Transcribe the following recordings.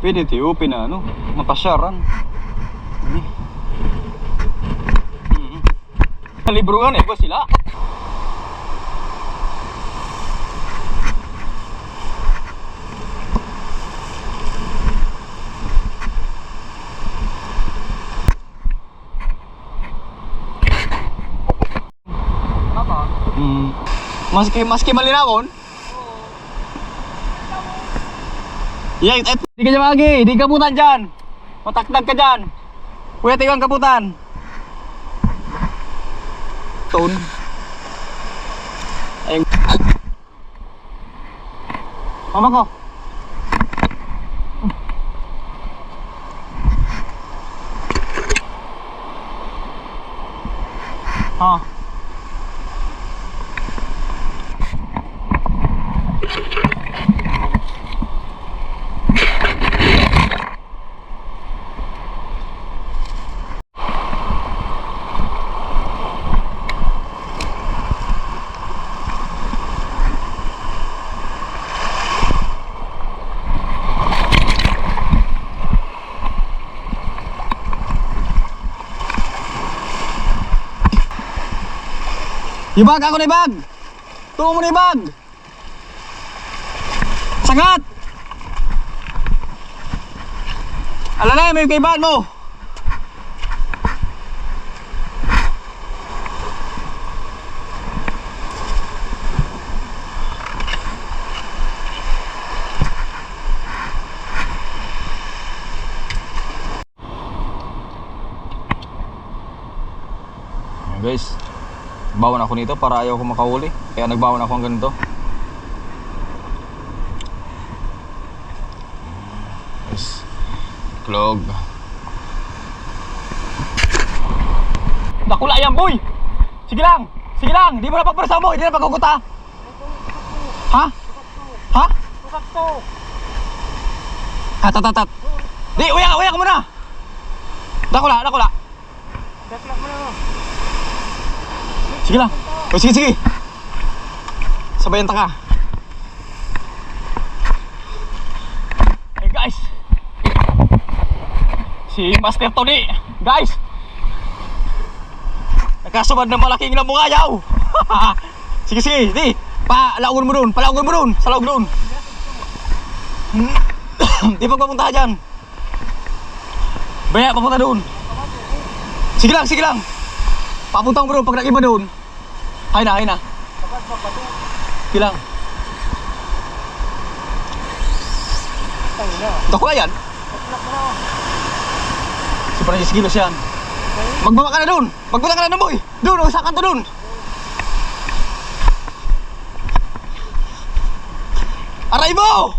Pwede ito open na ano, mapasyaran. Libruan ba sila? Maski malinawon. Yeah, di ka dyan lagi, di kabutan dyan. Matakdag ka dyan. Kuya, tiwang kabutan. Tone. Ayun. Mama ko. Ha. Ibag ako na ibag. Tungo mo na ibag. Sagat. Alalay, may kaibahan mo. Guys, bawon ako nito para ayaw ko makahuli. Kaya nagbawon ako ng ganito. Yes. Klog. Nakula yan, boy. Sige lang. Sige lang. Di mo na pagparasa mo. Hindi na pagkukuta. Ha? Ha? Tat. Di, uya ka muna. Nakula. Sige lang. O sige. Sabayan ta ka. Hey guys. Si Master Tony. Guys. Nagkasubad ng malaking lamungayaw. Sige. Di. Palaugon mo dun. Sa loob dun. Di pa papunta dyan. Baya, papunta dun. Sige lang. Papunta ko bro, pag nag-iba doon. Hay na. Bilang. Dako yan. Super na kilos yan. Magbaba ka na doon. Magpunta ka na boy. Doon, sa kanto doon. Aray mo!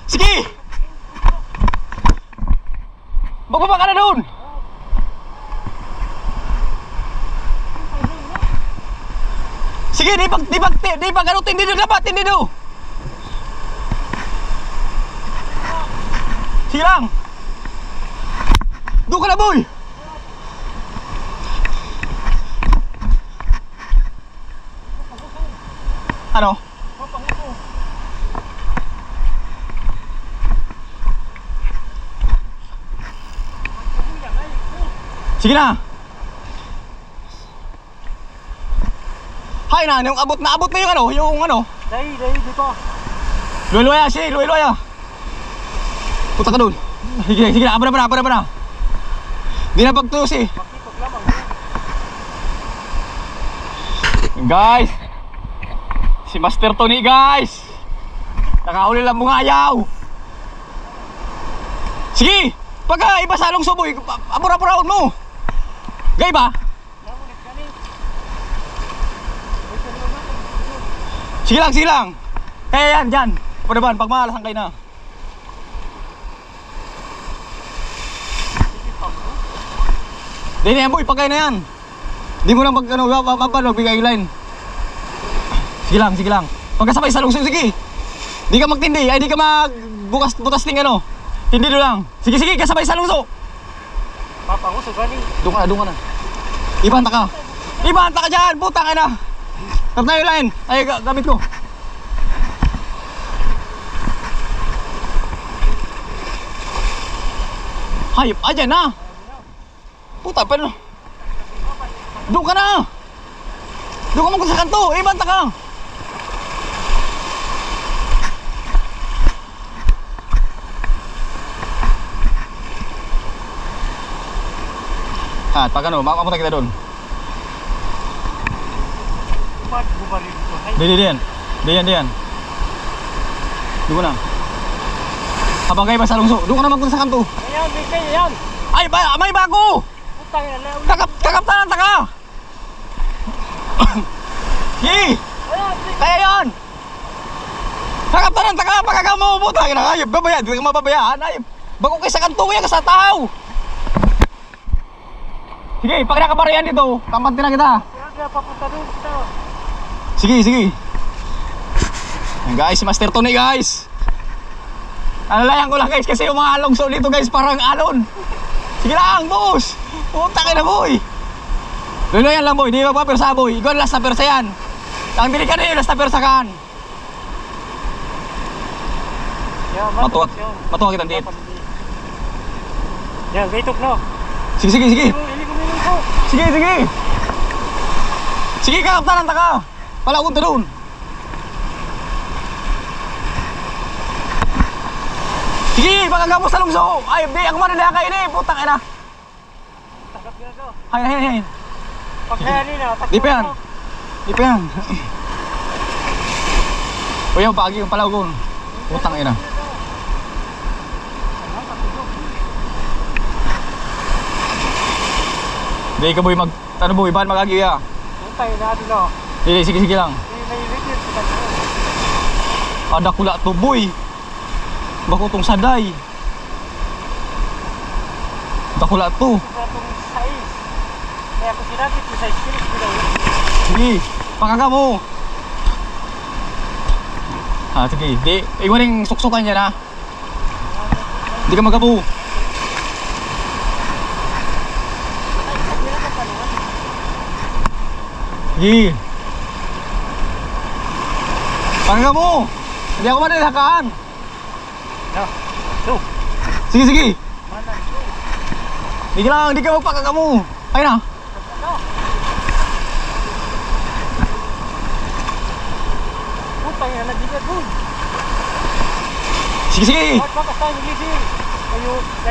Sige. Magbaba ka na doon. Sige, di pag ano, tindido dapat, tindido. Sige lang. Doon ka na, boy. Ano? Sige na. Hay na, abot na yung ano. Dahil, dito. Luloya. Punta ka doon. Sige na, abra na. Di na pagtus eh. Guys. Si Master Tony guys. Nakahuli lang mga ayaw. Sige, pagka iba sa along suboy, apura-apuraon mo. Gay ba? Sige lang. Kaya yan, dyan. Padaban, pag mahalasang kayo na. Di na yan boy, pagkaya na yan. Di mo lang pag ano, bigay yung line. Sige lang. Pagkasabay sa lungsong, sige. Di ka magtindi, ay di ka magbutas ting ano. Tindi do lang. Sige, kasabay sa lungsong. Papango sa gani. Doon ka na. Ibanta ka dyan, putang ina. Tap na yung line. Ay, gamit ko. Hayop, ayan na. Puta, pero... Doon ka na. Doon ka magkita sa kanto. Banta ka. Ha, pag ano, makapunta kita doon. Ba't bubaril ito? Ay, Diyan. Doon ka na. Habang kayo pa sa lungso, doon ka na magpunta sa kanto. ayan, may kayo yan. Ay, may bago! Putang ina. Kakaptanan ta ka! Hi! Ayan, may Kaya yan! Kakaptanan ta ka! Pagkaka mo, puta! Ayop, babayaan, di ka mababayaan. Ayop, bago kayo sa kanto, kaya ka sa tao! Sige, pag nakabarayan dito, kampante na kita. kaya papunta doon kita. Sige. Ayan guys, si Master Tony guys. Alalayan ko lang guys kasi yung mga alongso dito guys parang alon. Sige lang boss. Pumunta ka na boy. Lulayan lang boy, di magpapirsa boy. Ikaw last na persa yan. Ang dili ka na yun, last na persa kan. Yan, Matuwa kita dito. Yan, gaitok na. Sige. Hindi ko minum ko. Sige. Sige kakaptanan ta ka. Palagon ta doon. Sige, pagkagamos sa lungso. Ay, di ako manila kayo ni. Putang ina. Tagap ka na to. Hay. Pagkayanin na. Di pa yan. O yan, pagi yung palagon. Putang ina. Di ka boy ano boy, bahan magagi ya. Puntay na doon o. Sige lang. Nailigit. Ada kula to boy. Bako tong saday. Dakula to. Itong size. Kaya ako sinapit yung size kilos ko daw. Sige, pakaga mo. Sige. Di, ikaw rin suksukan yan ha. Di ka magabu. Sige. Pakaga mo. Hindi ako manilhakaan. Sige. Hindi lang, hindi ka magpakaga mo. Ayun na. Putang ina, nagbigat doon. Sige. Bakit tayo nagiging?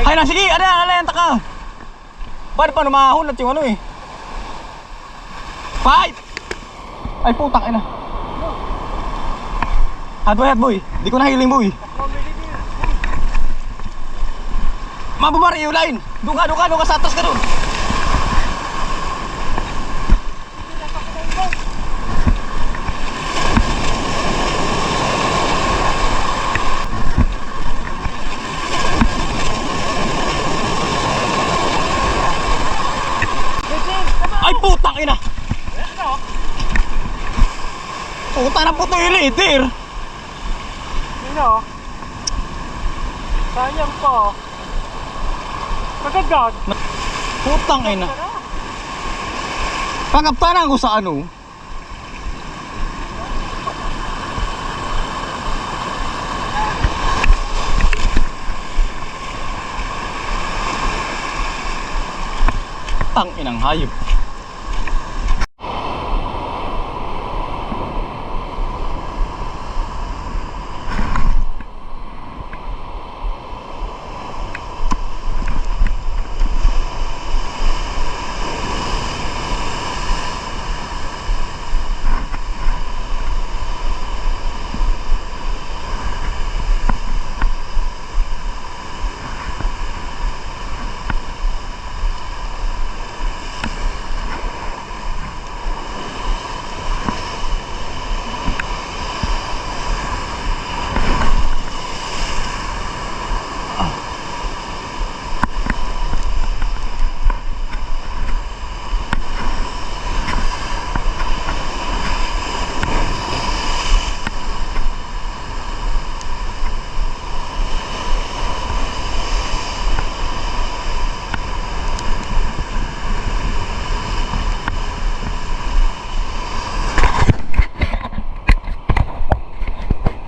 Ayun na, sige. Alayan ta ka. Paano pa namahunat yung ano eh. Fight! Ay putang ina. Hot boy. Di ko nahiling boy. Mababari yung line. Doon ka sa atas ka doon. Ay putang ina. Putang na puto yung liter. Sayang pa. Kagagad. Putang ina. Pagkaptanan ko sa ano. Tang inang hayop.